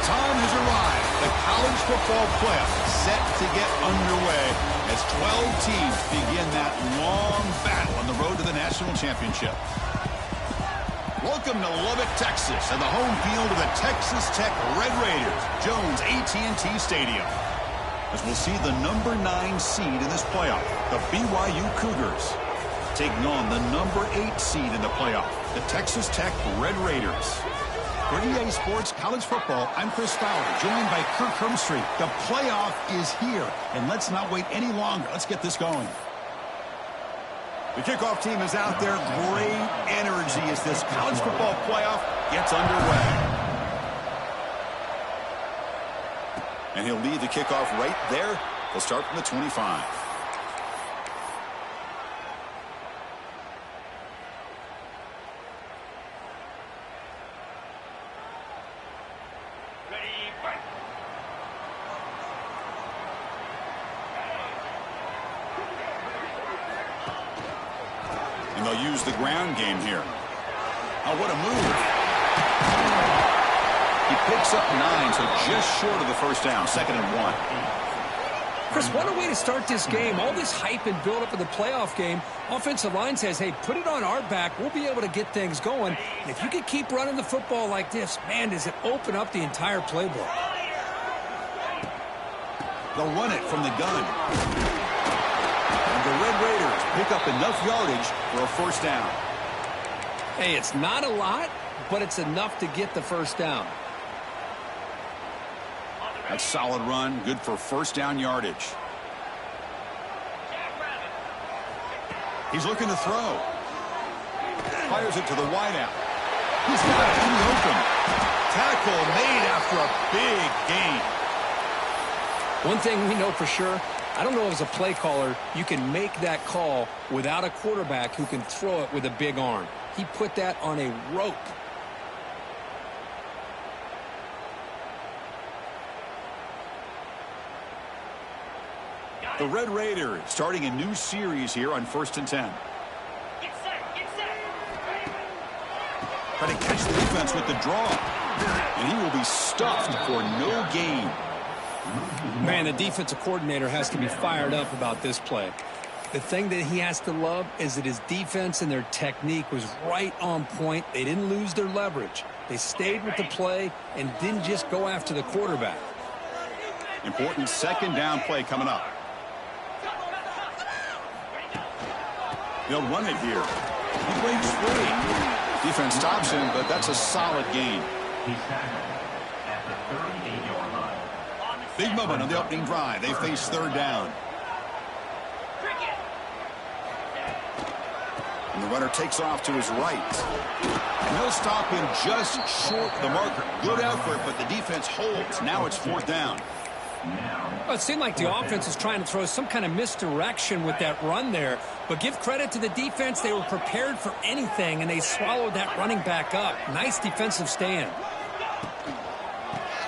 time has arrived. The college football playoff is set to get underway as 12 teams begin that long battle on the road to the national championship. Welcome to Lubbock, Texas, and the home field of the Texas Tech Red Raiders, Jones AT&T Stadium. As we'll see the number 9 seed in this playoff, the BYU Cougars, taking on the number 8 seed in the playoff, the Texas Tech Red Raiders. For EA Sports College Football, I'm Chris Fowler, joined by Kirk Hermstreet. The playoff is here, and let's not wait any longer. Let's get this going. The kickoff team is out there. Great energy as this college football playoff gets underway. And he'll lead the kickoff right there. He'll start from the 25. And they'll use the ground game here. Oh, what a move. He picks up 9, so just short of the first down, 2nd and 1. Chris, what a way to start this game. All this hype and build-up of the playoff game. Offensive line says, hey, put it on our back. We'll be able to get things going. And if you can keep running the football like this, man, does it open up the entire playbook. They'll run it from the gun. And the Red Raiders pick up enough yardage for a first down. Hey, it's not a lot, but it's enough to get the first down. That's a solid run, good for first down yardage. He's looking to throw. Fires it to the wideout. He's got it in the open. Tackle made after a big gain. One thing we know for sure, I don't know as a play caller, you can make that call without a quarterback who can throw it with a big arm. He put that on a rope. The Red Raiders starting a new series here on 1st and 10. Trying to catch the defense with the draw. And he will be stuffed for no gain. Man, the defensive coordinator has to be fired up about this play. The thing that he has to love is that his defense and their technique was right on point. They didn't lose their leverage. They stayed with the play and didn't just go after the quarterback. Important 2nd down play coming up. They'll run it here. He breaks free. Defense stops him, but that's a solid gain. He's tackled at the 38-yard line. Big moment on the opening drive. They face 3rd down. And the runner takes off to his right. And he'll stop him just short of the marker. Good effort, but the defense holds. Now it's 4th down. Well, it seemed like the offense was trying to throw some kind of misdirection with that run there. But give credit to the defense. They were prepared for anything, and they swallowed that running back up. Nice defensive stand.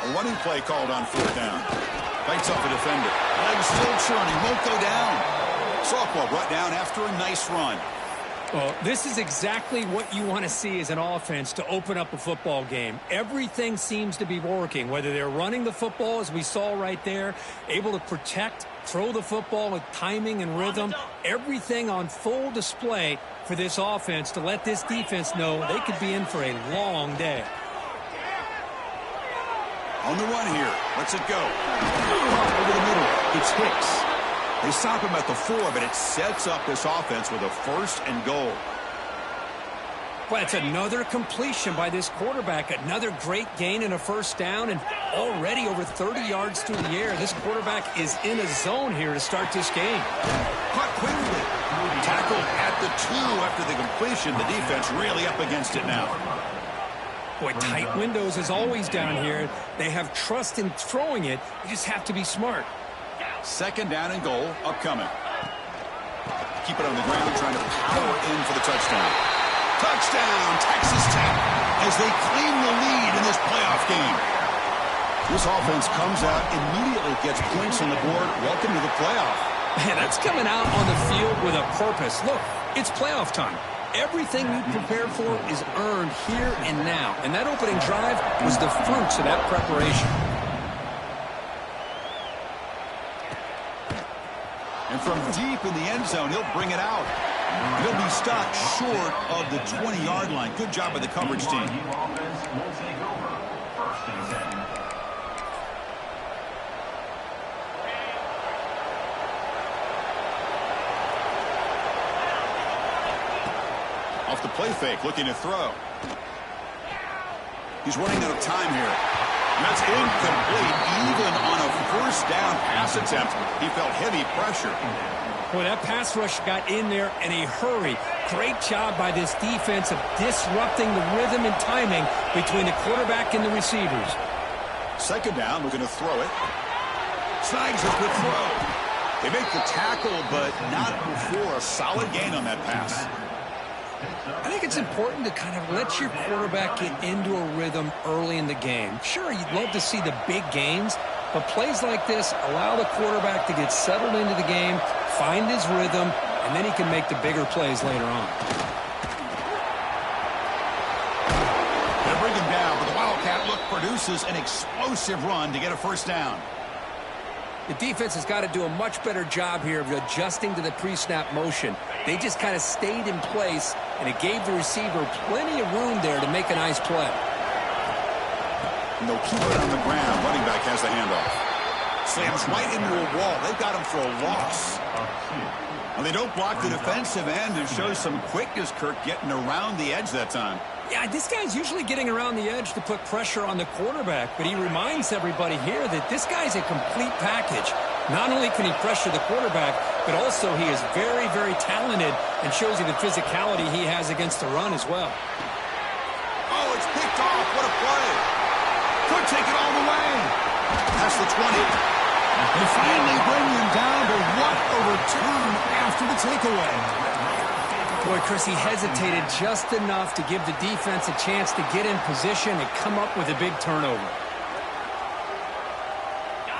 A running play called on 4th down. Fights off a defender. Legs still churning. Won't go down. Softball brought down after a nice run. Well, this is exactly what you want to see as an offense to open up a football game. Everything seems to be working, whether they're running the football, as we saw right there, able to protect, throw the football with timing and rhythm, everything on full display for this offense to let this defense know they could be in for a long day. On the run here. Lets it go. Over the middle. It's Hicks. They stop him at the 4, but it sets up this offense with a 1st and goal. Well, it's another completion by this quarterback. Another great gain and a first down, and already over 30 yards through the air. This quarterback is in a zone here to start this game. Caught quickly. Tackled at the 2 after the completion. The defense really up against it now. Boy, tight windows as always down here. They have trust in throwing it. You just have to be smart. 2nd down and goal upcoming. Keep it on the ground, trying to power in for the touchdown. Touchdown, Texas Tech, as they claim the lead in this playoff game. This offense comes out, immediately gets points on the board. Welcome to the playoff. Man, that's coming out on the field with a purpose. Look, it's playoff time. Everything you prepared for is earned here and now. And that opening drive was the fruits of that preparation. And from deep in the end zone, he'll bring it out. He'll be stopped short of the 20-yard line. Good job by the coverage team. BYU offense will take over. 1st and 10. Off the play fake, looking to throw. He's running out of time here. And that's incomplete, even on a 1st down pass attempt. He felt heavy pressure. Boy, that pass rush got in there in a hurry. Great job by this defense of disrupting the rhythm and timing between the quarterback and the receivers. 2nd down, looking to throw it. Snags a good throw. They make the tackle, but not before a solid gain on that pass. I think it's important to kind of let your quarterback get into a rhythm early in the game. Sure, you'd love to see the big gains, but plays like this allow the quarterback to get settled into the game, find his rhythm, and then he can make the bigger plays later on. They'll bring him down, but the Wildcat look produces an explosive run to get a 1st down. The defense has got to do a much better job here of adjusting to the pre-snap motion. They just kind of stayed in place, and it gave the receiver plenty of room there to make a nice play. And they'll keep it on the ground. Running back has the handoff. Slams right into a wall. They've got him for a loss. And they don't block the defensive end and show some quickness, Kirk, getting around the edge that time. Yeah, this guy's usually getting around the edge to put pressure on the quarterback, but he reminds everybody here that this guy's a complete package. Not only can he pressure the quarterback, but also he is very, very talented and shows you the physicality he has against the run as well. Oh, it's picked off. What a play. Could take it all the way. That's the 20. They finally bring him down, but what a return after the takeaway. Boy, Chris, he hesitated just enough to give the defense a chance to get in position and come up with a big turnover.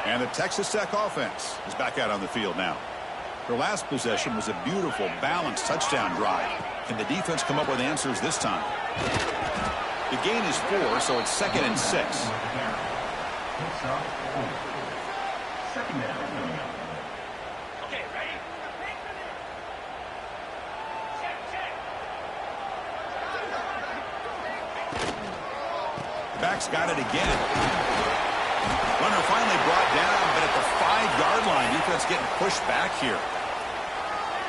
And the Texas Tech offense is back out on the field now. Their last possession was a beautiful, balanced touchdown drive. Can the defense come up with answers this time? The gain is 4, so it's 2nd and 6. 2nd down. Back's got it again. Runner finally brought down, but at the 5-yard line, defense getting pushed back here.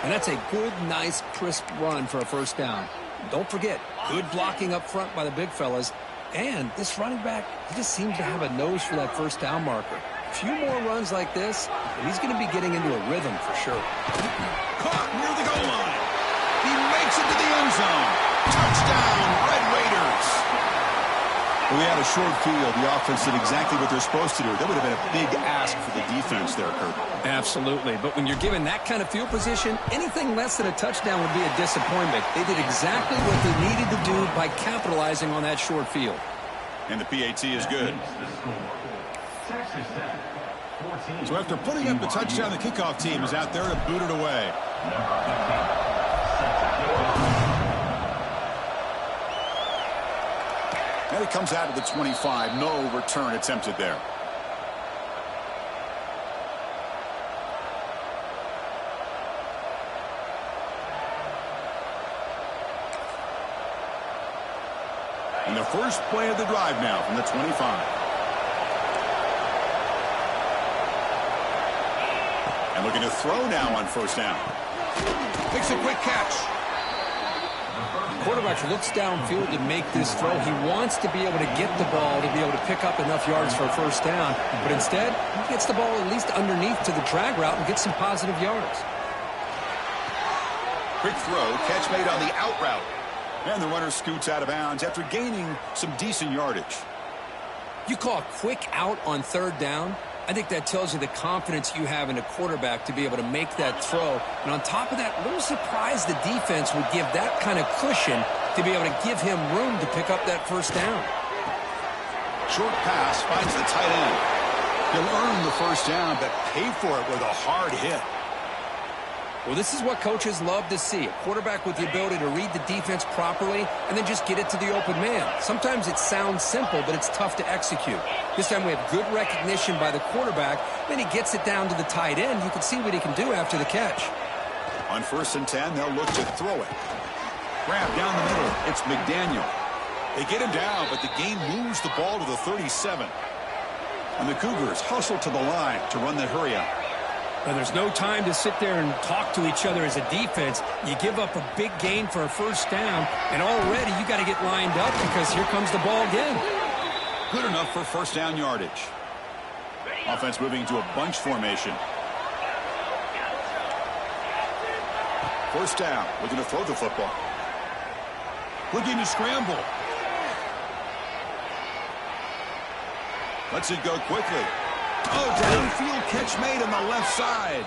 And that's a good, nice, crisp run for a 1st down. Don't forget, good blocking up front by the big fellas. And this running back, he just seems to have a nose for that 1st down marker. A few more runs like this, and he's going to be getting into a rhythm for sure. Caught near the goal line. He makes it to the end zone. Touchdown, Red Raiders. We had a short field. The offense did exactly what they're supposed to do. That would have been a big ask for the defense there, Kurt. Absolutely. But when you're given that kind of field position, anything less than a touchdown would be a disappointment. They did exactly what they needed to do by capitalizing on that short field. And the PAT is good. So after putting up the touchdown, the kickoff team is out there to boot it away. And it comes out of the 25. No return attempted there. And the first play of the drive now from the 25. And looking to throw now on 1st down. Makes a quick catch. Quarterback looks downfield to make this throw. He wants to be able to get the ball to be able to pick up enough yards for a 1st down. But instead, he gets the ball at least underneath to the drag route and gets some positive yards. Quick throw, catch made on the out route. And the runner scoots out of bounds after gaining some decent yardage. You call a quick out on 3rd down? I think that tells you the confidence you have in a quarterback to be able to make that throw. And on top of that, a little surprised the defense would give that kind of cushion to be able to give him room to pick up that 1st down. Short pass finds the tight end. He'll earn the 1st down, but pay for it with a hard hit. Well, this is what coaches love to see. A quarterback with the ability to read the defense properly and then just get it to the open man. Sometimes it sounds simple, but it's tough to execute. This time we have good recognition by the quarterback. Then he gets it down to the tight end. You can see what he can do after the catch. On 1st and 10, they'll look to throw it. Grab down the middle. It's McDaniel. They get him down, but the game moves the ball to the 37. And the Cougars hustle to the line to run the hurry-up. Now, there's no time to sit there and talk to each other as a defense. You give up a big gain for a 1st down, and already you got to get lined up because here comes the ball again. Good enough for 1st down yardage. Offense moving into a bunch formation. 1st down, looking to throw the football. Looking to scramble. Lets it go quickly. Oh, downfield catch made on the left side.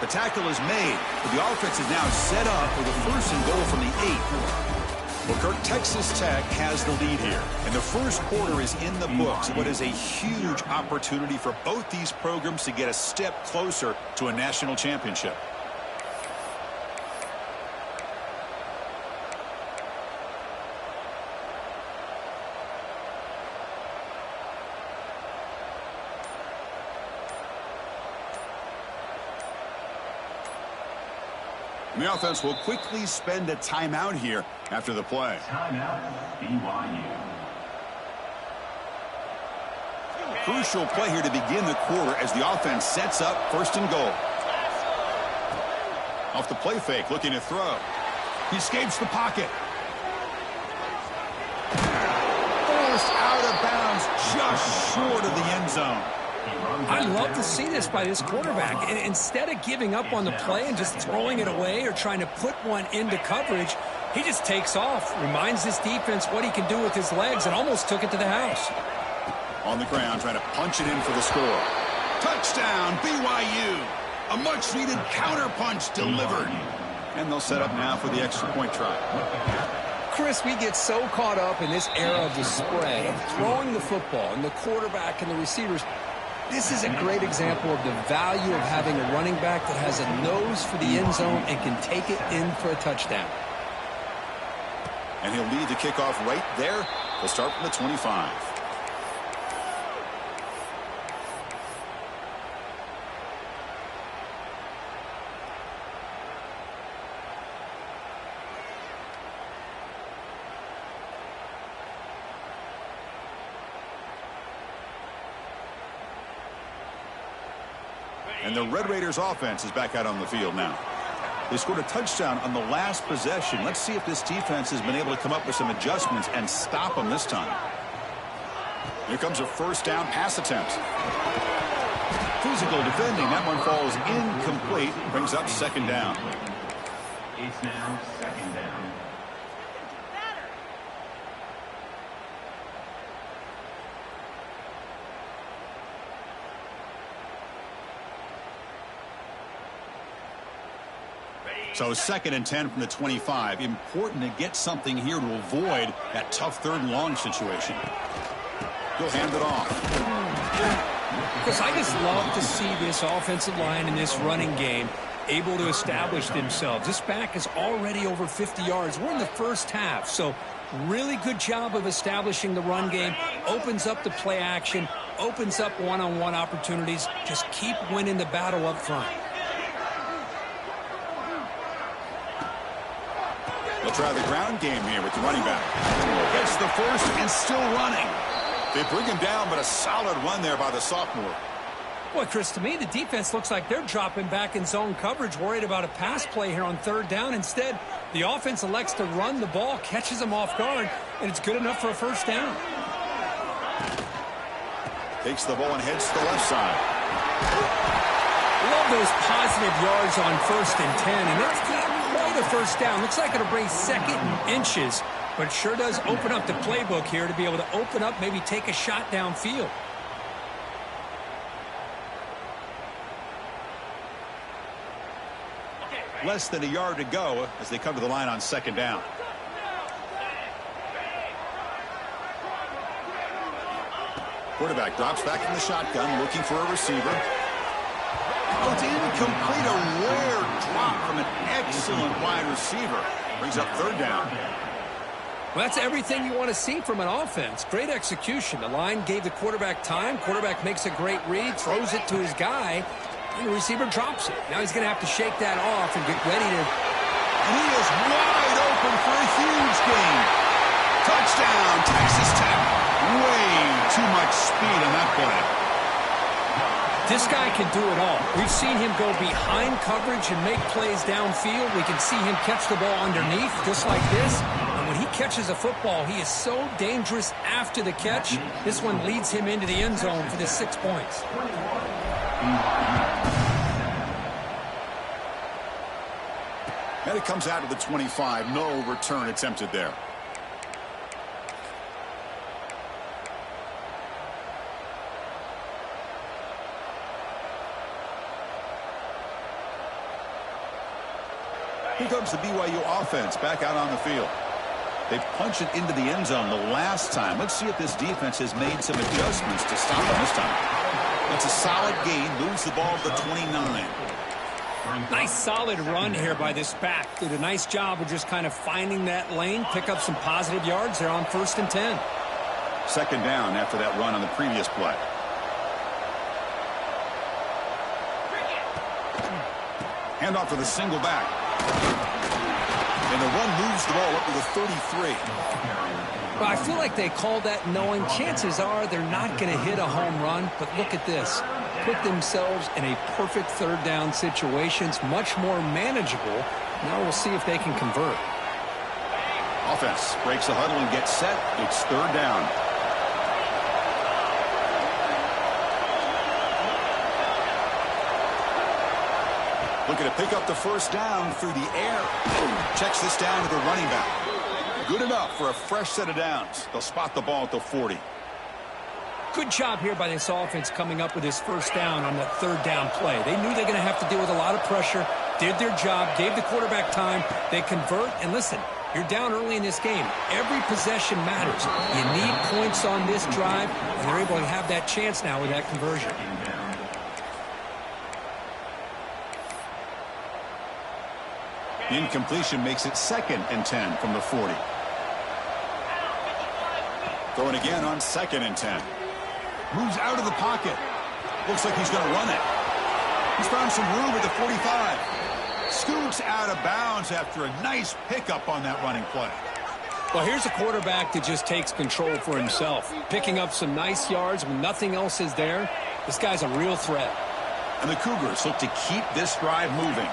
The tackle is made, but the offense is now set up for the 1st and goal from the 8. Well, Kirk, Texas Tech has the lead here, and the 1st quarter is in the books. What is a huge opportunity for both these programs to get a step closer to a national championship. And the offense will quickly spend a timeout here after the play. Timeout, BYU. Crucial play here to begin the quarter as the offense sets up 1st and goal. Off the play fake, looking to throw. He escapes the pocket. Forced out of bounds, just short of the end zone. I love to see this by this quarterback. Instead of giving up on the play and just throwing it away or trying to put one into coverage, he just takes off, reminds this defense what he can do with his legs, and almost took it to the house. On the ground, trying to punch it in for the score. Touchdown, BYU. A much-needed counterpunch delivered. And they'll set up now for the extra point try. Chris, we get so caught up in this era of display, of throwing the football, and the quarterback and the receivers. This is a great example of the value of having a running back that has a nose for the end zone and can take it in for a touchdown. And he'll lead the kickoff right there. They'll start from the 25. And the Red Raiders offense is back out on the field now. They scored a touchdown on the last possession. Let's see if this defense has been able to come up with some adjustments and stop them this time. Here comes a 1st down pass attempt. Physical defending. That one falls incomplete. Brings up 2nd down. It's now 2nd down. So 2nd and 10 from the 25. Important to get something here to avoid that tough 3rd and long situation. He'll hand it off. Because I just love to see this offensive line in this running game able to establish themselves. This back is already over 50 yards. We're in the 1st half, so really good job of establishing the run game. Opens up the play action, opens up one-on-one opportunities. Just keep winning the battle up front. They'll try the ground game here with the running back. Gets the 1st and still running. They bring him down, but a solid run there by the sophomore. Boy, Chris, to me, the defense looks like they're dropping back in zone coverage, worried about a pass play here on 3rd down. Instead, the offense elects to run the ball, catches them off guard, and it's good enough for a 1st down. Takes the ball and heads to the left side. Love those positive yards on 1st and 10, and that's not quite a 1st down. Looks like it'll bring 2nd and inches, but it sure does open up the playbook here to be able to open up, maybe take a shot downfield. Less than a yard to go as they come to the line on 2nd down. Quarterback drops back in the shotgun, looking for a receiver. Oh, it's incomplete. A rare drop from an excellent wide receiver. Brings up third down. Well, that's everything you want to see from an offense. Great execution. The line gave the quarterback time. Quarterback makes a great read, throws it to his guy, and the receiver drops it. Now he's going to have to shake that off and get ready to... And he is wide open for a huge gain. Touchdown, Texas Tech. Way too much speed on that play. This guy can do it all. We've seen him go behind coverage and make plays downfield. We can see him catch the ball underneath, just like this. And when he catches a football, he is so dangerous after the catch. This one leads him into the end zone for the 6 points. And it comes out to the 25. No return attempted there. Here comes the BYU offense back out on the field. They punch it into the end zone the last time. Let's see if this defense has made some adjustments to stop them this time. It's a solid gain. Moves the ball to the 29. Nice solid run here by this back. Did a nice job of just kind of finding that lane, pick up some positive yards there on 1st and 10. Second down after that run on the previous play. Handoff for the single back. And the run moves the ball up to the 33. Well, I feel like they called that knowing chances are they're not going to hit a home run. But look at this. Put themselves in a perfect third down situation. It's much more manageable. Now we'll see if they can convert. Offense breaks the huddle and gets set. It's third down. Looking to pick up the first down through the air. Checks this down to the running back. Good enough for a fresh set of downs. They'll spot the ball at the 40. Good job here by this offense coming up with his first down on that third down play. They knew they're going to have to deal with a lot of pressure, did their job, gave the quarterback time. They convert, and listen, you're down early in this game. Every possession matters. You need points on this drive, and they're able to have that chance now with that conversion. The incompletion makes it 2nd and 10 from the 40. Throwing again on 2nd and 10. Moves out of the pocket. Looks like he's going to run it. He's found some room at the 45. Scoots out of bounds after a nice pickup on that running play. Well, here's a quarterback that just takes control for himself. Picking up some nice yards when nothing else is there. This guy's a real threat. And the Cougars look to keep this drive moving.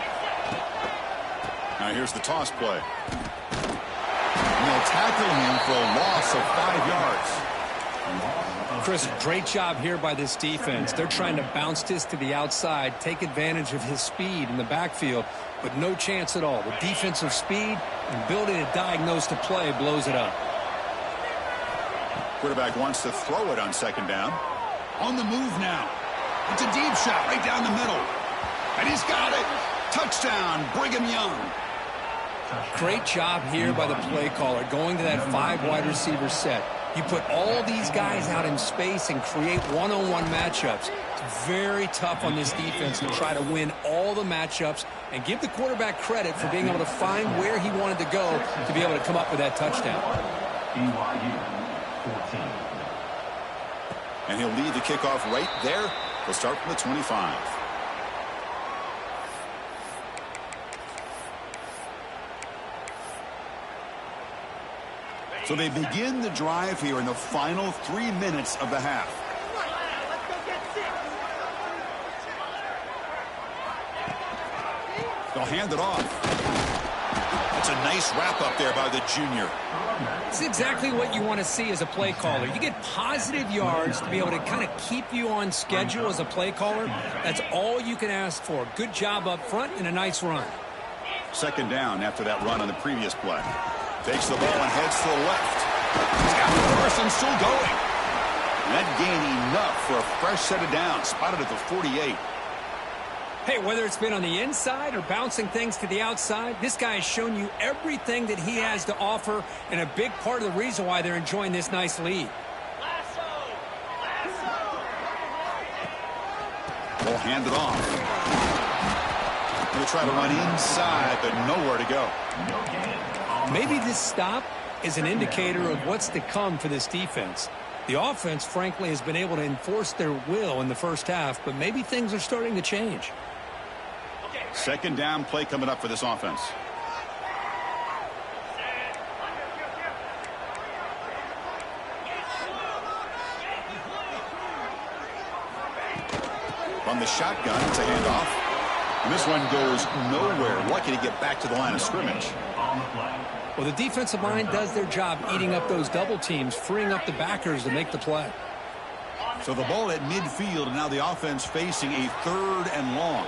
Now here's the toss play. And they'll tackle him for a loss of 5 yards. Chris, great job here by this defense. They're trying to bounce this to the outside, take advantage of his speed in the backfield, but no chance at all. The defensive speed and ability to diagnose the play blows it up. Quarterback wants to throw it on 2nd down. On the move now. It's a deep shot right down the middle. And he's got it. Touchdown, Brigham Young. Great job here by the play caller, going to that 5 wide receiver set. You put all these guys out in space and create one-on-one matchups. It's very tough on this defense to try to win all the matchups and give the quarterback credit for being able to find where he wanted to go to be able to come up with that touchdown. BYU 14. And he'll lead the kickoff right there. He'll start from the 25. So they begin the drive here in the final 3 minutes of the half. They'll hand it off. That's a nice wrap up there by the junior. It's exactly what you want to see as a play caller. You get positive yards to be able to kind of keep you on schedule as a play caller. That's all you can ask for. Good job up front and a nice run. 2nd down after that run on the previous play. Takes the ball and heads to the left. He's got the first and still going. That gain enough for a fresh set of downs. Spotted at the 48. Hey, whether it's been on the inside or bouncing things to the outside, this guy has shown you everything that he has to offer, and a big part of the reason why they're enjoying this nice lead. They'll hand it off. Going to try to run inside, but nowhere to go. Maybe this stop is an indicator of what's to come for this defense. The offense, frankly, has been able to enforce their will in the first half, but maybe things are starting to change. Second down play coming up for this offense. From the shotgun, it's a handoff. And this one goes nowhere. Lucky to get back to the line of scrimmage. Well, the defensive line does their job eating up those double teams, freeing up the backers to make the play. So the ball at midfield, and now the offense facing a 3rd and long.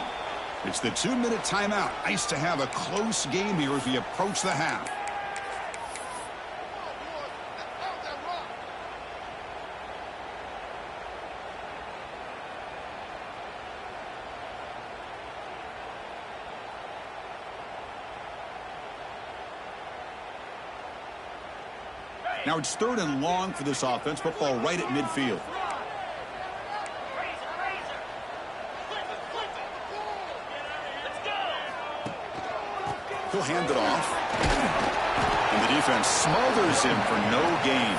It's the 2-minute timeout. Nice to have a close game here as we approach the half. Now it's 3rd and long for this offense. Football right at midfield. He'll hand it off. And the defense smothers him for no gain.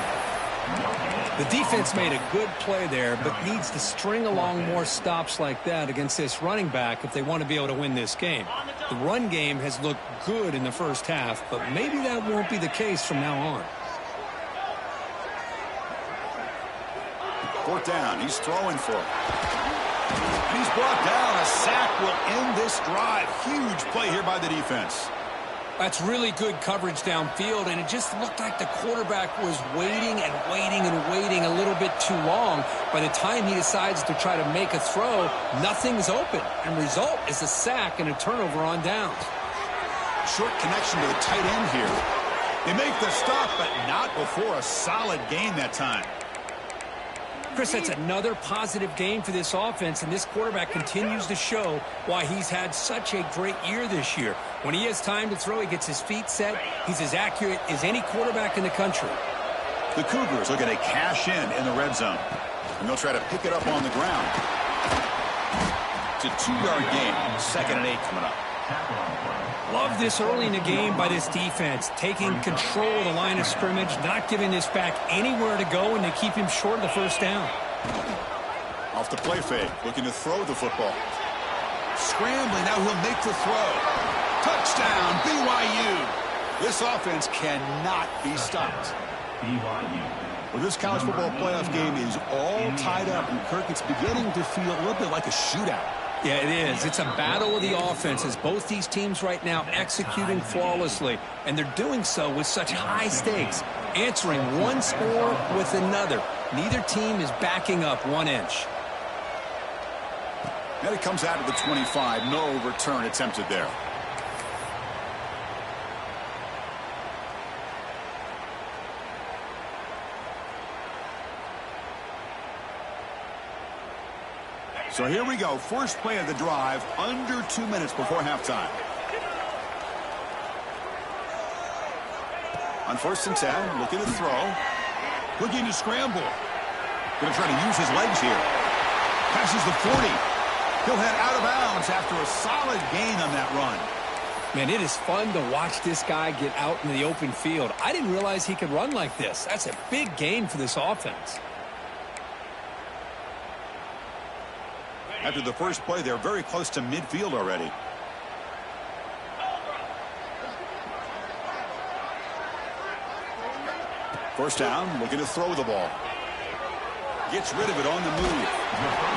The defense made a good play there, but needs to string along more stops like that against this running back if they want to be able to win this game. The run game has looked good in the first half, but maybe that won't be the case from now on. 4th down. He's throwing for it. And he's brought down. A sack will end this drive. Huge play here by the defense. That's really good coverage downfield, and it just looked like the quarterback was waiting and waiting and waiting a little bit too long. By the time he decides to try to make a throw, nothing's open. And result is a sack and a turnover on downs. Short connection to the tight end here. They make the stop, but not before a solid gain that time. Chris, that's another positive game for this offense, and this quarterback continues to show why he's had such a great year this year. When he has time to throw, he gets his feet set. He's as accurate as any quarterback in the country. The Cougars looking to cash in the red zone. And they'll try to pick it up on the ground. It's a 2-yard gain. 2nd and 8 coming up. Love this early in the game by this defense, taking control of the line of scrimmage, not giving this back anywhere to go, and they keep him short of the first down. Off the play fake, looking to throw the football. Scrambling, now he'll make the throw. Touchdown, BYU. This offense cannot be stopped. BYU. Well, this college football playoff game is all tied up, and Kirk, it's beginning to feel a little bit like a shootout. Yeah, it is. It's a battle of the offenses. Both these teams right now executing flawlessly, and they're doing so with such high stakes, answering one score with another. Neither team is backing up 1 inch. Then it comes out to the 25. No return attempted there. So here we go. First play of the drive, under 2 minutes before halftime. On 1st and 10, looking to throw. Looking to scramble. Going to try to use his legs here. Passes the 40. He'll head out of bounds after a solid gain on that run. Man, it is fun to watch this guy get out in the open field. I didn't realize he could run like this. That's a big gain for this offense. After the first play, they're very close to midfield already. First down, looking to throw the ball. Gets rid of it on the move.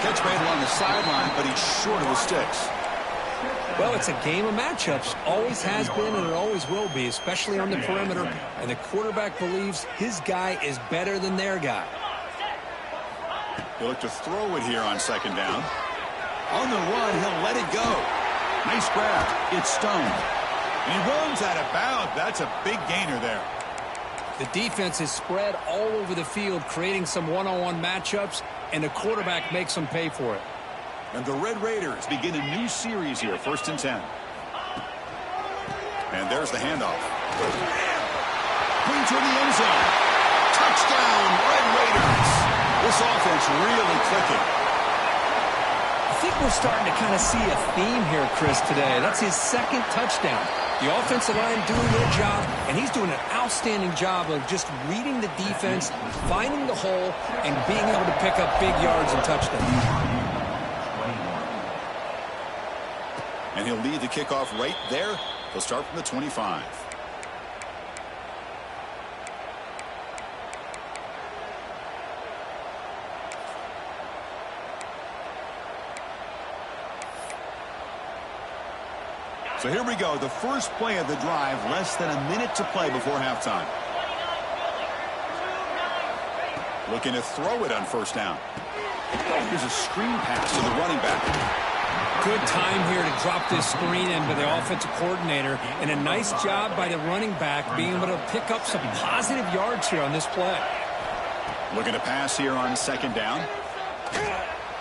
Catch made along the sideline, but he's short of the sticks. Well, it's a game of matchups. Always has been, and it always will be, especially on the perimeter. And the quarterback believes his guy is better than their guy. He'll look to throw it here on 2nd down. On the run, he'll let it go. Nice grab. It's stoned. And he runs out of bounds. That's a big gainer there. The defense is spread all over the field, creating some one-on-one matchups, and the quarterback makes them pay for it. And the Red Raiders begin a new series here, 1st and 10. And there's the handoff. Clean to the end zone. Touchdown, Red Raiders. This offense really clicking. I think we're starting to kind of see a theme here, Chris, today. That's his second touchdown. The offensive line doing their job, and he's doing an outstanding job of just reading the defense, finding the hole, and being able to pick up big yards and touchdowns. And he'll lead the kickoff right there. He'll start from the 25. So here we go, the first play of the drive, less than a minute to play before halftime. Looking to throw it on first down. Here's a screen pass to the running back. Good time here to drop this screen in by the offensive coordinator, and a nice job by the running back being able to pick up some positive yards here on this play. Looking to pass here on second down.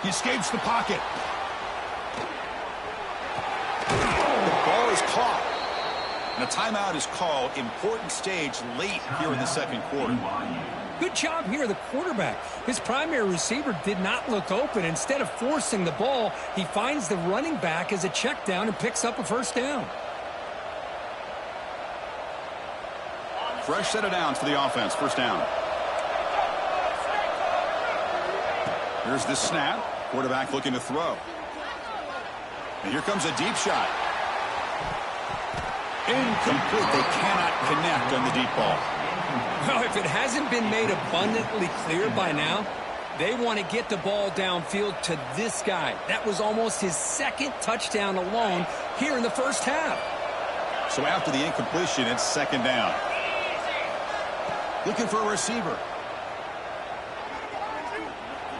He escapes the pocket. Is caught. And a timeout is called. Important stage late here in the second quarter. Good job here, the quarterback. His primary receiver did not look open. Instead of forcing the ball, he finds the running back as a check down and picks up a first down. Fresh set of downs for the offense. First down. Here's the snap. Quarterback looking to throw. And here comes a deep shot. Incomplete. They cannot connect on the deep ball. Well, if it hasn't been made abundantly clear by now, they want to get the ball downfield to this guy. That was almost his second touchdown alone here in the first half. So after the incompletion, it's second down. Looking for a receiver.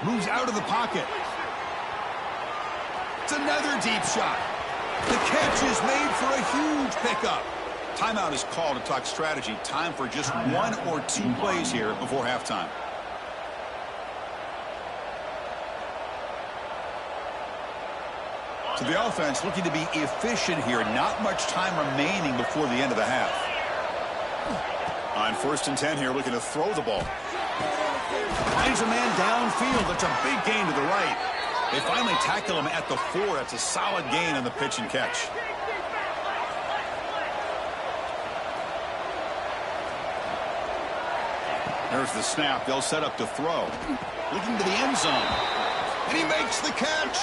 Moves out of the pocket. It's another deep shot. The catch is made for a huge pickup. Timeout is called to talk strategy. Time for just one or two plays here before halftime. So the offense looking to be efficient here. Not much time remaining before the end of the half. On first and 10 here, looking to throw the ball. Finds a man downfield. That's a big gain to the right. They finally tackle him at the 4. That's a solid gain on the pitch and catch. There's the snap. They'll set up to throw. Looking to the end zone. And he makes the catch.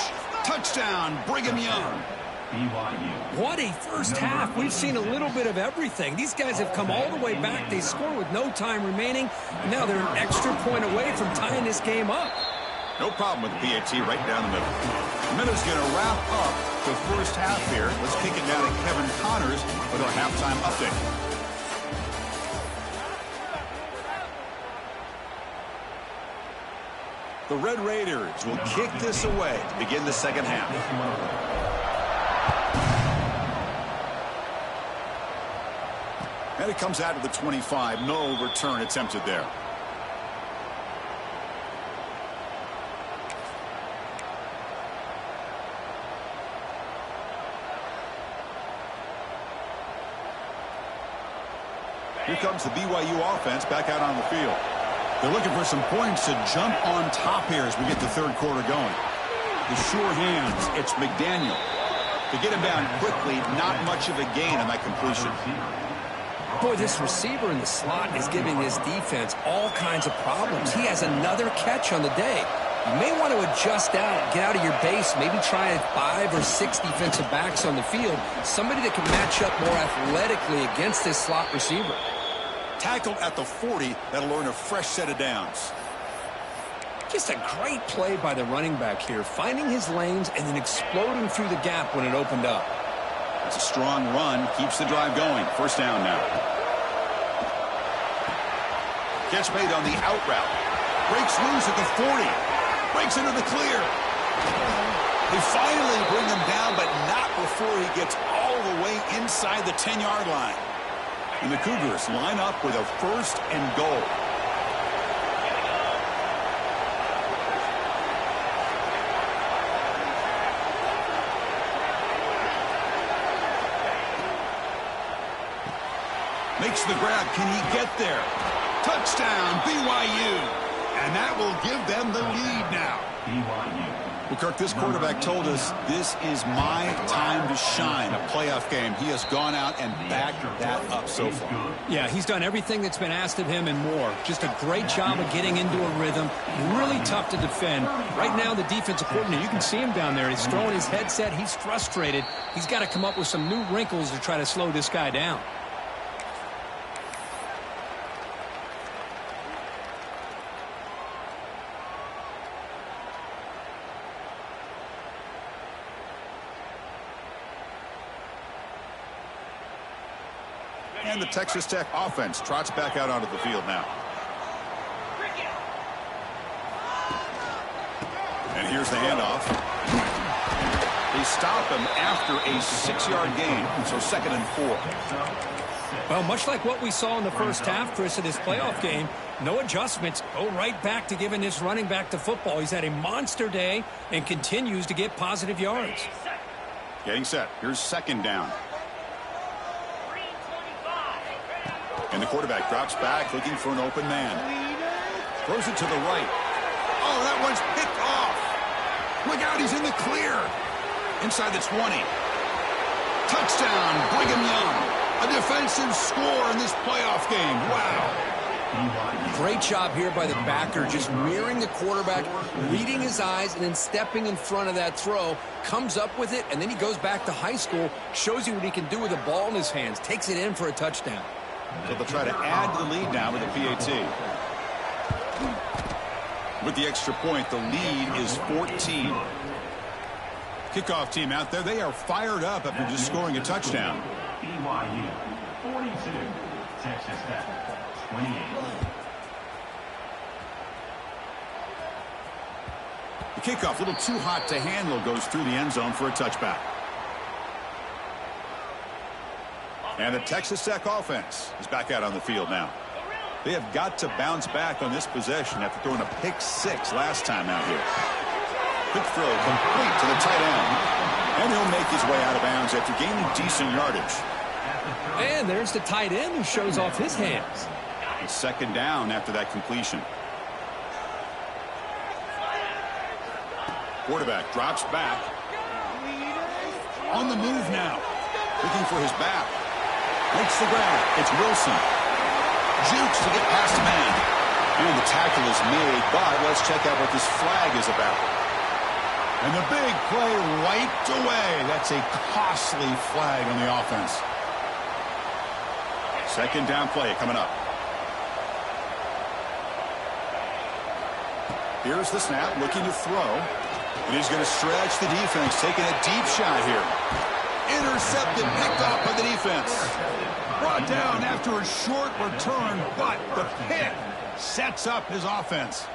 Touchdown, Brigham Young. BYU. What a first half. We've seen a little bit of everything. These guys have come all the way back. They score with no time remaining. And now they're an extra point away from tying this game up. No problem with the PAT right down the middle. The minute's going to wrap up the first half here. Let's kick it down to Kevin Connors with our halftime update. The Red Raiders will kick this away to begin the second half. And it comes out of the 25. No return attempted there. Here comes the BYU offense back out on the field. They're looking for some points to jump on top here as we get the third quarter going. The sure hands, it's McDaniel. To get him down quickly, not much of a gain on that completion. Boy, this receiver in the slot is giving his defense all kinds of problems. He has another catch on the day. You may want to adjust out, get out of your base, maybe try 5 or 6 defensive backs on the field. Somebody that can match up more athletically against this slot receiver. Tackled at the 40, that'll earn a fresh set of downs. Just a great play by the running back here, finding his lanes and then exploding through the gap when it opened up. It's a strong run, keeps the drive going. First down now. Catch made on the out route. Breaks loose at the 40. Breaks into the clear. They finally bring him down, but not before he gets all the way inside the 10-yard line. And the Cougars line up with a first and goal. Makes the grab. Can he get there? Touchdown, BYU. And that will give them the lead now. BYU. Well, Kirk, this quarterback told us this is my time to shine, a playoff game. He has gone out and backed that up so far. Yeah, he's done everything that's been asked of him and more. Just a great job of getting into a rhythm. Really tough to defend. Right now, the defensive coordinator, you can see him down there. He's throwing his headset. He's frustrated. He's got to come up with some new wrinkles to try to slow this guy down. And the Texas Tech offense trots back out onto the field now. And here's the handoff. They stop him after a 6-yard gain, so 2nd and 4. Well, much like what we saw in the first half, Chris, of this playoff game, no adjustments. Go right back to giving this running back the football. He's had a monster day and continues to get positive yards. Getting set. Here's 2nd down. And the quarterback drops back, looking for an open man. Throws it to the right. Oh, that one's picked off. Look out, he's in the clear. Inside the 20. Touchdown, Brigham Young. A defensive score in this playoff game. Wow. Great job here by the backer, just mirroring the quarterback, reading his eyes, and then stepping in front of that throw. Comes up with it, and then he goes back to high school, shows you what he can do with the ball in his hands, takes it in for a touchdown. So they'll try to add to the lead now with a PAT. With the extra point, the lead is 14. Kickoff team out there, they are fired up after just scoring a touchdown. BYU 42, Texas Tech 28. The kickoff, a little too hot to handle, goes through the end zone for a touchback. And the Texas Tech offense is back out on the field now. They have got to bounce back on this possession after throwing a pick-6 last time out here. Quick throw complete to the tight end. And he'll make his way out of bounds after gaining decent yardage. And there's the tight end who shows off his hands. It's 2nd down after that completion. Quarterback drops back. On the move now. Looking for his back. Makes the grab. It's Wilson. Jukes to get past a man. And the tackle is made, but let's check out what this flag is about. And the big play wiped away. That's a costly flag on the offense. 2nd down play coming up. Here's the snap, looking to throw. And he's going to stretch the defense, taking a deep shot here. Intercepted, picked off by the defense. Brought down after a short return, but the pick sets up his offense.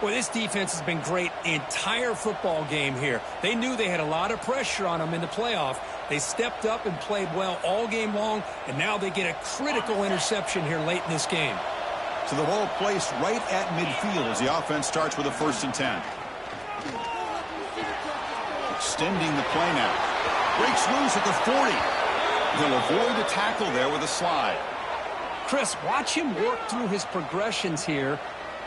Well, this defense has been great the entire football game here. They knew they had a lot of pressure on them in the playoff. They stepped up and played well all game long, and now they get a critical interception here late in this game. So the ball placed right at midfield as the offense starts with a 1st and 10. Extending the play now. Breaks loose at the 40. He'll avoid the tackle there with a slide. Chris, watch him work through his progressions here.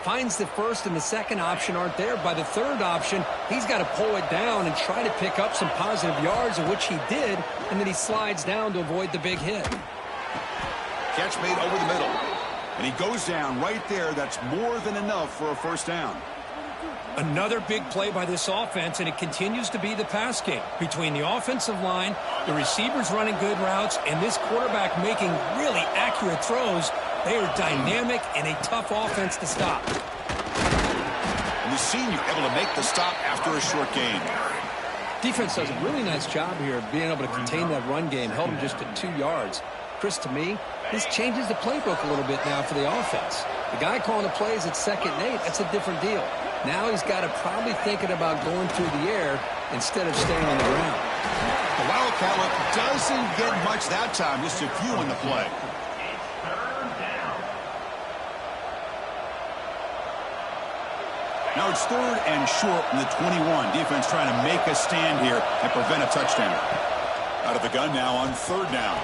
Finds the 1st and the 2nd option aren't there. By the 3rd option, he's got to pull it down and try to pick up some positive yards, of which he did, and then he slides down to avoid the big hit. Catch made over the middle. And he goes down right there. That's more than enough for a 1st down. Another big play by this offense, and it continues to be the pass game. Between the offensive line, the receivers running good routes, and this quarterback making really accurate throws, they are dynamic and a tough offense to stop. And the senior able to make the stop after a short gain. Defense does a really nice job here of being able to contain that run game, held him just to 2 yards. Chris, to me, this changes the playbook a little bit now for the offense. The guy calling the plays at 2nd and 8, that's a different deal. Now he's got to probably thinking about going through the air instead of staying on the ground. The Wildcat look doesn't get much that time, just a few in the play. Now it's 3rd and short from the 21. Defense trying to make a stand here and prevent a touchdown. Out of the gun now on 3rd down.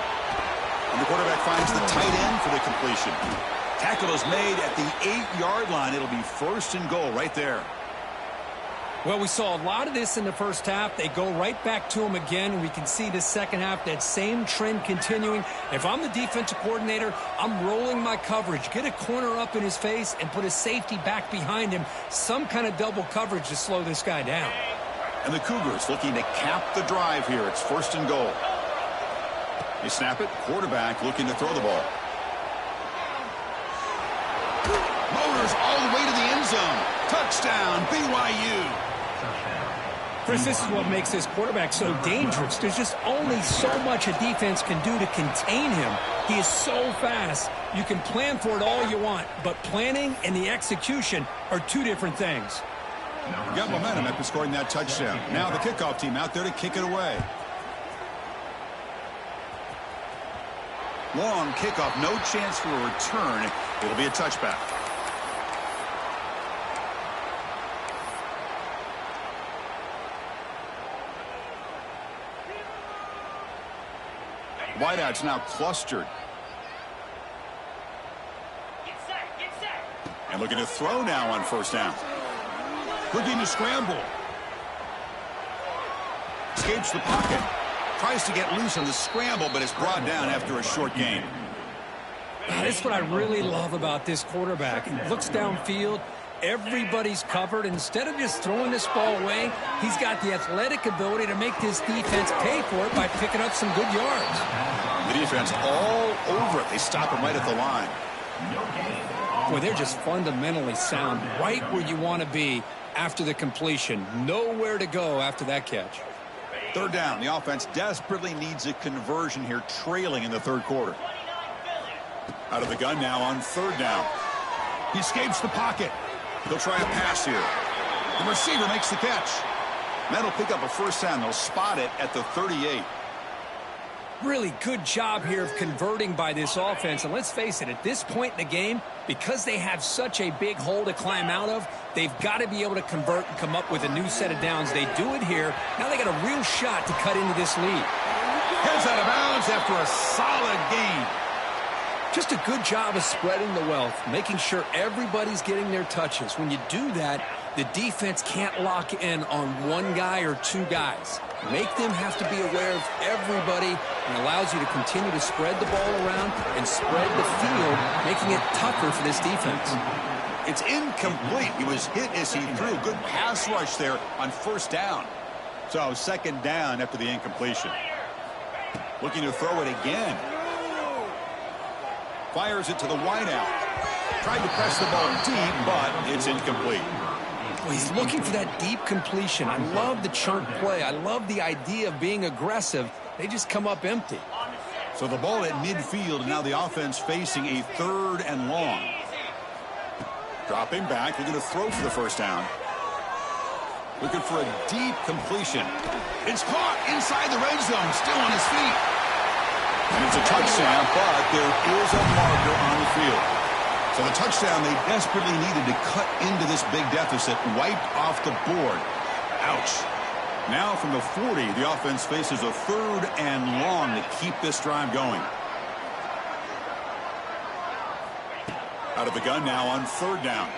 And the quarterback finds the tight end for the completion. Tackle is made at the 8-yard line. It'll be 1st and goal right there. Well, we saw a lot of this in the first half. They go right back to him again, and we can see the second half, that same trend continuing. If I'm the defensive coordinator, I'm rolling my coverage. Get a corner up in his face and put a safety back behind him. Some kind of double coverage to slow this guy down. And the Cougars looking to cap the drive here. It's 1st and goal. They snap it. Quarterback looking to throw the ball. Motors all the way to the end zone. Touchdown, BYU. Chris, this is what makes this quarterback so dangerous. There's just only so much a defense can do to contain him. He is so fast. You can plan for it all you want, but planning and the execution are two different things. Got momentum after scoring that touchdown. Now the kickoff team out there to kick it away. Long kickoff, no chance for a return. It'll be a touchback. Wideouts now clustered. And looking to throw now on 1st down. Looking to scramble. Escapes the pocket. Tries to get loose on the scramble, but is brought down after a short gain. That's what I really love about this quarterback. He looks downfield. Everybody's covered. Instead of just throwing this ball away, he's got the athletic ability to make this defense pay for it by picking up some good yards. The defense all over it. They stop him right at the line. Boy, they're just fundamentally sound, right where you want to be after the completion. Nowhere to go after that catch. 3rd down. The offense desperately needs a conversion here, trailing in the 3rd quarter. Out of the gun now on 3rd down. He escapes the pocket. He'll try a pass here. The receiver makes the catch. That'll pick up a 1st down. They'll spot it at the 38. Really good job here of converting by this offense. And let's face it, at this point in the game, because they have such a big hole to climb out of, they've got to be able to convert and come up with a new set of downs. They do it here. Now they got a real shot to cut into this lead. Heads out of bounds after a solid gain. Just a good job of spreading the wealth, making sure everybody's getting their touches. When you do that, the defense can't lock in on one guy or two guys. Make them have to be aware of everybody, and allows you to continue to spread the ball around and spread the field, making it tougher for this defense. It's incomplete. He was hit as he threw. Good pass rush there on 1st down. So 2nd down after the incompletion. Looking to throw it again. Fires it to the wideout. Tried to press the ball deep, but it's incomplete. Well, he's looking for that deep completion. I love the chunk play. I love the idea of being aggressive. They just come up empty. So the ball at midfield, and now the offense facing a 3rd and long. Dropping back. They're going to throw for the 1st down. Looking for a deep completion. It's caught inside the red zone. Still on his feet. And it's a touchdown, but there is a marker on the field. So the touchdown they desperately needed to cut into this big deficit, wiped off the board. Ouch. Now from the 40, the offense faces a 3rd and long to keep this drive going. Out of the gun now on 3rd down.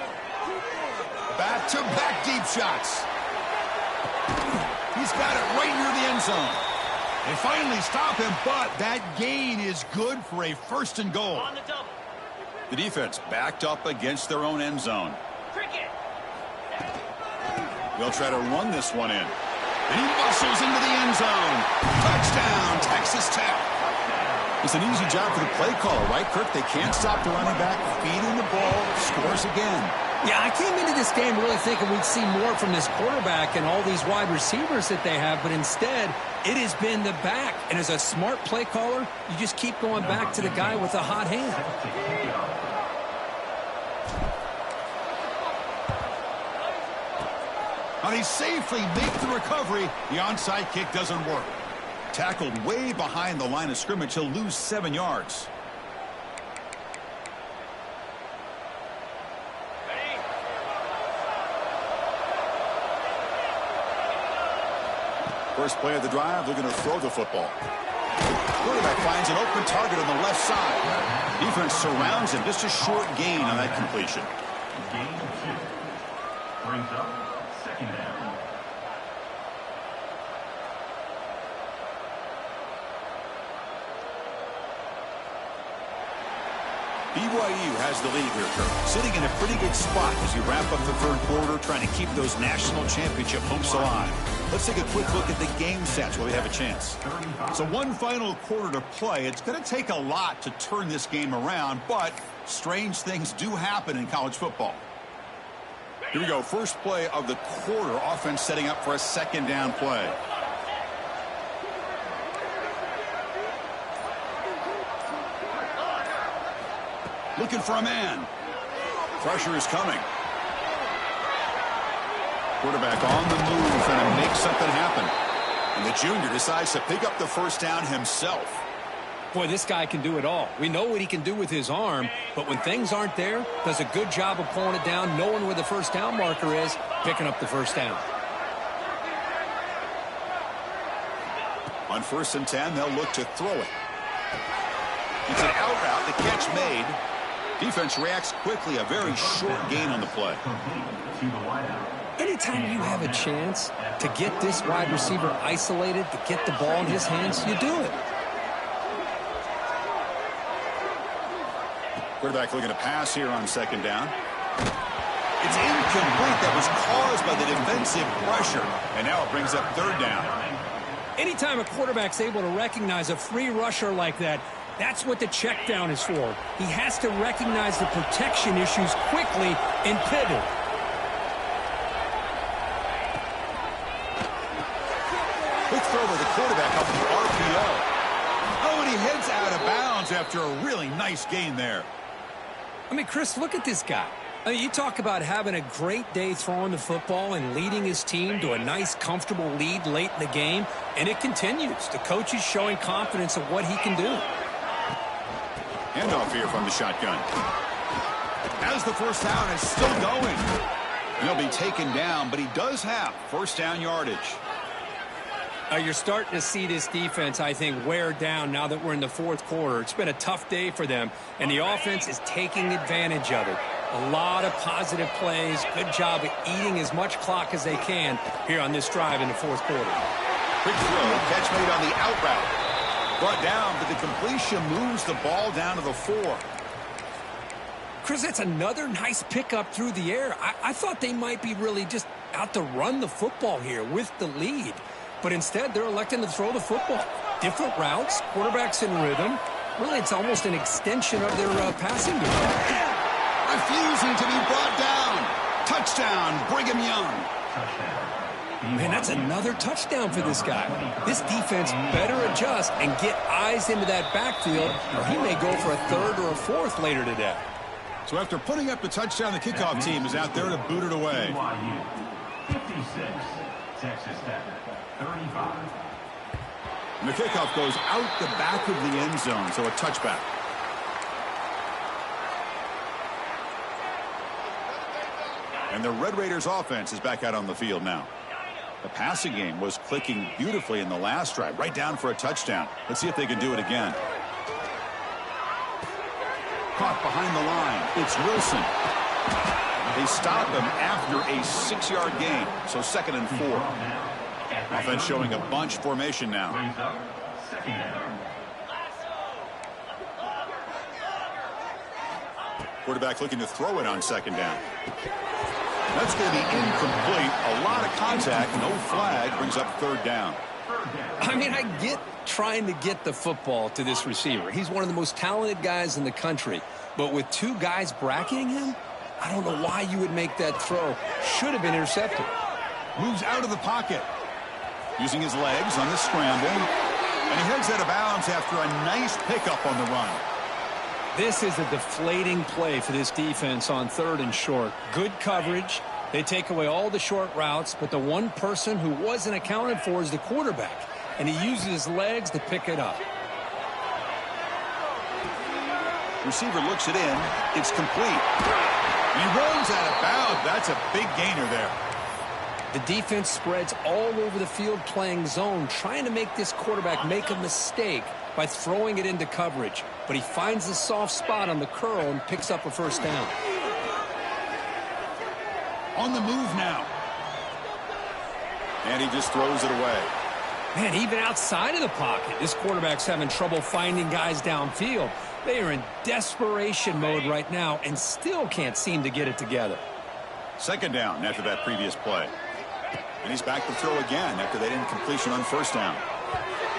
Back-to-back deep shots. He's got it right near the end zone. They finally stop him, but that gain is good for a 1st and goal. On the double. The defense backed up against their own end zone. Cricket. They'll try to run this one in. And he muscles into the end zone. Touchdown, Texas Tech. It's an easy job for the play caller, right, Kirk? They can't stop the running back, feeding the ball, scores again. Yeah, I came into this game really thinking we'd see more from this quarterback and all these wide receivers that they have, but instead, it has been the back. And as a smart play caller, you just keep going back to the guy with the hot hand. Now they safely make the recovery. The onside kick doesn't work. Tackled way behind the line of scrimmage. He'll lose 7 yards. First play of the drive, they're going to throw the football. Quarterback finds an open target on the left side. Defense surrounds him. Just a short gain on that completion. Gain 2. Brings up 2nd second down. BYU has the lead here, Kirk. Sitting in a pretty good spot as you wrap up the third quarter, trying to keep those national championship hopes alive. Let's take a quick look at the game stats while we have a chance. So one final quarter to play. It's going to take a lot to turn this game around, but strange things do happen in college football. Here we go. First play of the quarter. Offense setting up for a second down play. Looking for a man. Pressure is coming. Quarterback on the move, trying to make something happen. And the junior decides to pick up the first down himself. Boy, this guy can do it all. We know what he can do with his arm, but when things aren't there, does a good job of pulling it down, knowing where the first down marker is, picking up the first down. On 1st and 10, they'll look to throw it. It's an out route, the catch made. Defense reacts quickly, a very short gain on the play. Anytime you have a chance to get this wide receiver isolated, to get the ball in his hands, you do it. Quarterback looking to pass here on second down. It's incomplete. That was caused by the defensive pressure. And now it brings up third down. Anytime a quarterback's able to recognize a free rusher like that, that's what the check down is for. He has to recognize the protection issues quickly and pivot. Quick throw by the quarterback up the RPO. Oh, and he heads out of bounds after a really nice gain there. I mean, Chris, look at this guy. I mean, you talk about having a great day throwing the football and leading his team to a nice, comfortable lead late in the game, and it continues. The coach is showing confidence of what he can do. Handoff here from the shotgun. As the first down is still going. He'll be taken down, but he does have first down yardage. You're starting to see this defense, I think, wear down now that we're in the fourth quarter. It's been a tough day for them, and the offense is taking advantage of it. A lot of positive plays. Good job of eating as much clock as they can here on this drive in the fourth quarter. Quick throw, catch made on the out route. Brought down, but the completion moves the ball down to the 4. Chris, that's another nice pickup through the air. I thought they might be really just out to run the football here with the lead. But instead, they're electing to throw the football. Different routes, quarterbacks in rhythm. Really, it's almost an extension of their passing game. Refusing to be brought down. Touchdown, Brigham Young. Man, that's another touchdown for this guy. This defense better adjust and get eyes into that backfield, or he may go for a third or a fourth later today. So after putting up the touchdown, the kickoff team is out there to boot it away. BYU 56, Texas Tech 35. And the kickoff goes out the back of the end zone, so a touchback. And the Red Raiders offense is back out on the field now. The passing game was clicking beautifully in the last drive, right down for a touchdown. Let's see if they can do it again. Caught behind the line. It's Wilson. They stop him after a 6-yard gain, so 2nd and 4. Offense showing a bunch formation now. Quarterback looking to throw it on 2nd down. That's going to be incomplete. A lot of contact. No flag. Brings up 3rd down. I mean, I get trying to get the football to this receiver. He's one of the most talented guys in the country. But with 2 guys bracketing him, I don't know why you would make that throw. Should have been intercepted. Moves out of the pocket. Using his legs on the scramble. And he heads out of bounds after a nice pickup on the run. This is a deflating play for this defense on 3rd and short. Good coverage. They take away all the short routes, but the one person who wasn't accounted for is the quarterback, and he uses his legs to pick it up. Receiver looks it in. It's complete. He runs out of bounds. That's a big gainer there. The defense spreads all over the field playing zone, trying to make this quarterback make a mistake by throwing it into coverage. But he finds the soft spot on the curl and picks up a first down. On the move now. And he just throws it away. Man, even outside of the pocket, this quarterback's having trouble finding guys downfield. They are in desperation mode right now and still can't seem to get it together. Second down after that previous play. And he's back to throw again after that incompletion on first down.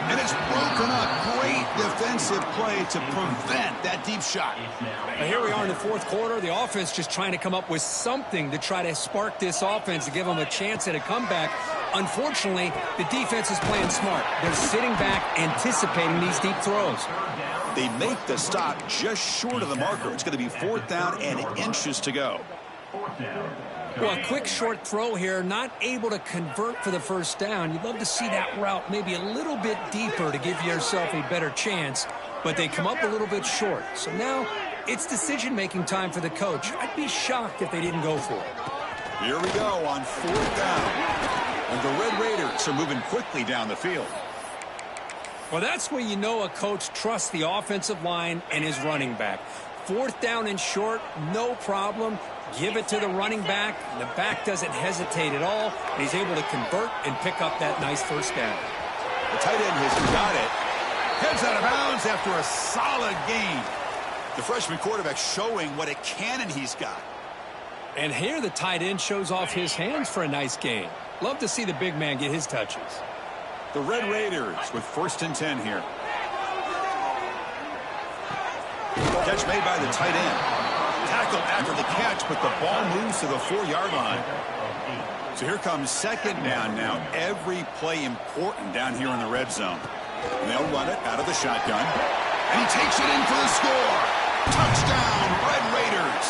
And it's broken up. Great defensive play to prevent that deep shot. Now here we are in the fourth quarter. The offense just trying to come up with something to try to spark this offense to give them a chance at a comeback. Unfortunately, the defense is playing smart. They're sitting back, anticipating these deep throws. They make the stop just short of the marker. It's going to be fourth down and inches to go. Well, a quick short throw here, not able to convert for the first down. You'd love to see that route maybe a little bit deeper to give yourself a better chance, but they come up a little bit short. So now it's decision-making time for the coach. I'd be shocked if they didn't go for it. Here we go on fourth down. And the Red Raiders are moving quickly down the field. Well, that's where you know a coach trusts the offensive line and his running back. Fourth down and short, no problem. Give it to the running back. The back doesn't hesitate at all. And he's able to convert and pick up that nice first down. The tight end has got it. Heads out of bounds after a solid gain. The freshman quarterback showing what a cannon he's got. And here the tight end shows off his hands for a nice gain. Love to see the big man get his touches. The Red Raiders with first and 10 here. Catch made by the tight end. Tackled after the catch, but the ball moves to the 4-yard line. So here comes second down now. Every play important down here in the red zone. And they'll run it out of the shotgun. And he takes it in for the score. Touchdown, Red Raiders.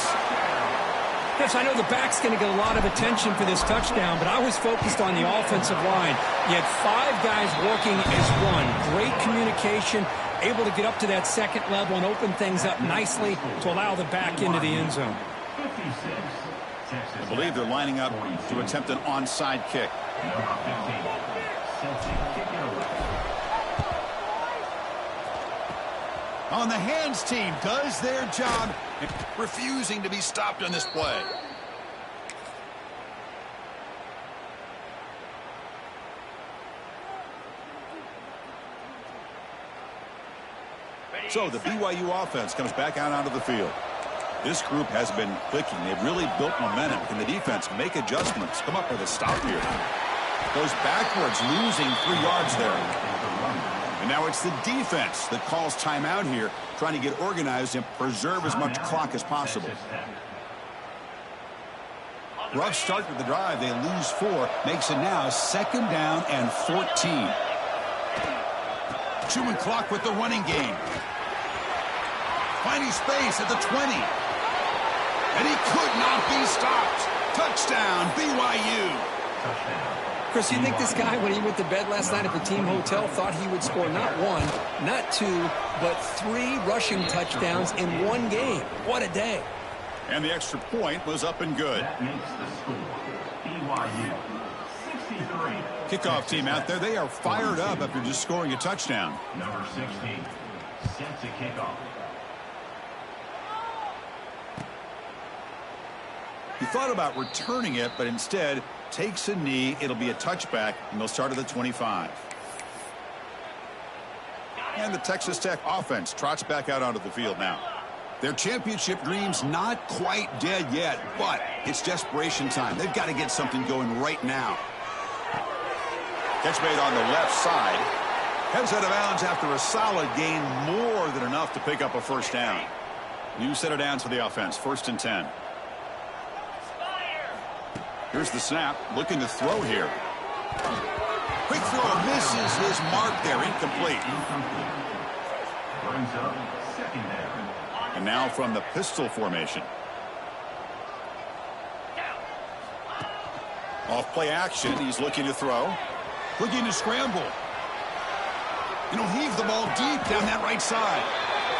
Yes, I know the back's going to get a lot of attention for this touchdown, but I was focused on the offensive line. You had 5 guys working as one. Great communication, able to get up to that second level and open things up nicely to allow the back into the end zone. I believe they're lining up to attempt an onside kick. On the hands team does their job, refusing to be stopped on this play. So the BYU offense comes back out onto the field. This group has been clicking. They've really built momentum. Can the defense make adjustments? Come up with a stop here. Goes backwards, losing 3 yards there. And now it's the defense that calls timeout here, trying to get organized and preserve as much clock as possible. Rough start to the drive. They lose 4. Makes it now second down and 14. Chewing clock with the running game. Finding space at the 20. And he could not be stopped. Touchdown, BYU. Chris, you think this guy, when he went to bed last night at the team hotel, thought he would score not 1, not 2, but 3 rushing touchdowns in 1 game? What a day. And the extra point was up and good. That makes the score BYU 63. Kickoff team out there. They are fired up after just scoring a touchdown. Number 16 set to kick off. He thought about returning it, but instead takes a knee. It'll be a touchback, and they'll start at the 25. And the Texas Tech offense trots back out onto the field now. Their championship dreams not quite dead yet, but it's desperation time. They've got to get something going right now. Catch made on the left side. Heads out of bounds after a solid gain, more than enough to pick up a first down. New set of downs for the offense, first and 10. Here's the snap, looking to throw here. Quick throw, misses his mark there, incomplete. Brings up second down. And now from the pistol formation. Off play action, he's looking to throw. Looking to scramble. And he'll heave the ball deep down that right side.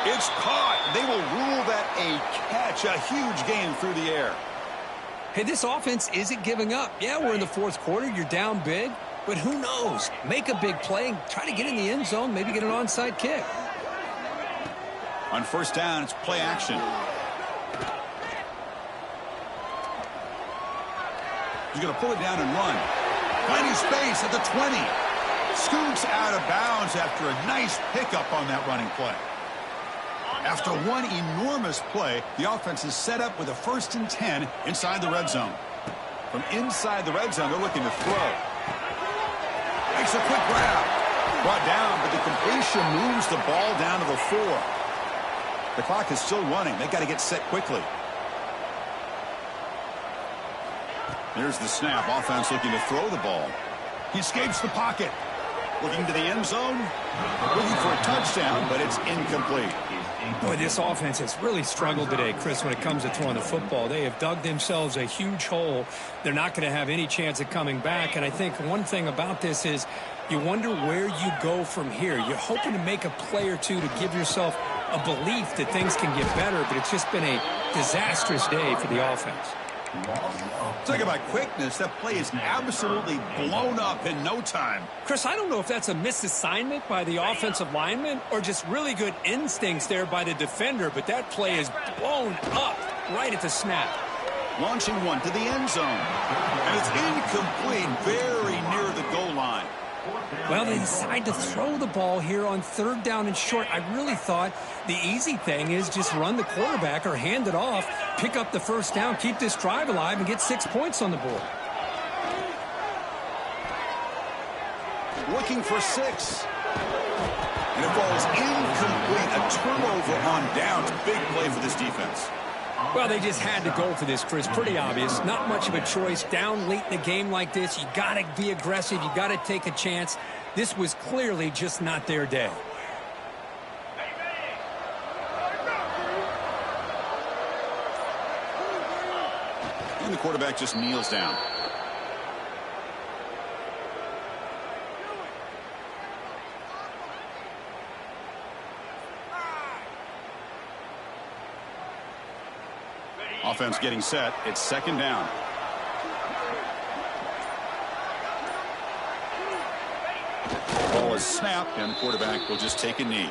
It's caught. They will rule that a catch, a huge gain through the air. Hey, this offense isn't giving up. Yeah, we're in the fourth quarter. You're down big. But who knows? Make a big play. Try to get in the end zone. Maybe get an onside kick. On first down, it's play action. He's going to pull it down and run. Plenty of space at the 20. Scoots out of bounds after a nice pickup on that running play. After one enormous play, the offense is set up with a 1st and 10 inside the red zone. From inside the red zone, they're looking to throw. Makes a quick grab. Brought down, but the completion moves the ball down to the 4. The clock is still running. They've got to get set quickly. There's the snap. Offense looking to throw the ball. He escapes the pocket. Looking to the end zone. Looking for a touchdown, but it's incomplete. Boy, this offense has really struggled today, Chris, when it comes to throwing the football. They have dug themselves a huge hole. They're not going to have any chance of coming back. And I think one thing about this is you wonder where you go from here. You're hoping to make a play or two to give yourself a belief that things can get better, but it's just been a disastrous day for the offense. Talk about quickness. That play is absolutely blown up in no time. Chris, I don't know if that's a misassignment by the offensive lineman or just really good instincts there by the defender, but that play is blown up right at the snap. Launching one to the end zone. And it's incomplete, very near the goal line. Well, they decide to throw the ball here on 3rd down and short. I really thought the easy thing is just run the quarterback or hand it off, pick up the 1st down, keep this drive alive, and get 6 points on the board. Looking for 6. And it falls incomplete. A turnover on downs. Big play for this defense. Well, they just had to go for this, Chris. Pretty obvious. Not much of a choice. Down late in the game like this, you got to be aggressive. You got to take a chance. This was clearly just not their day. And the quarterback just kneels down. Offense getting set. It's 2nd down. Ball is snapped, and the quarterback will just take a knee.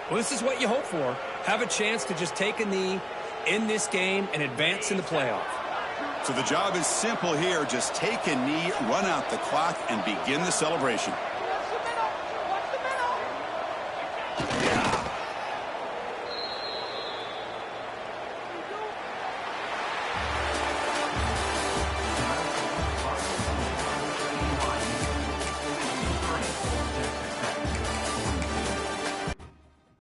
Well, this is what you hope for. Have a chance to just take a knee in this game and advance in the playoff. So the job is simple here. Just take a knee, run out the clock, and begin the celebration.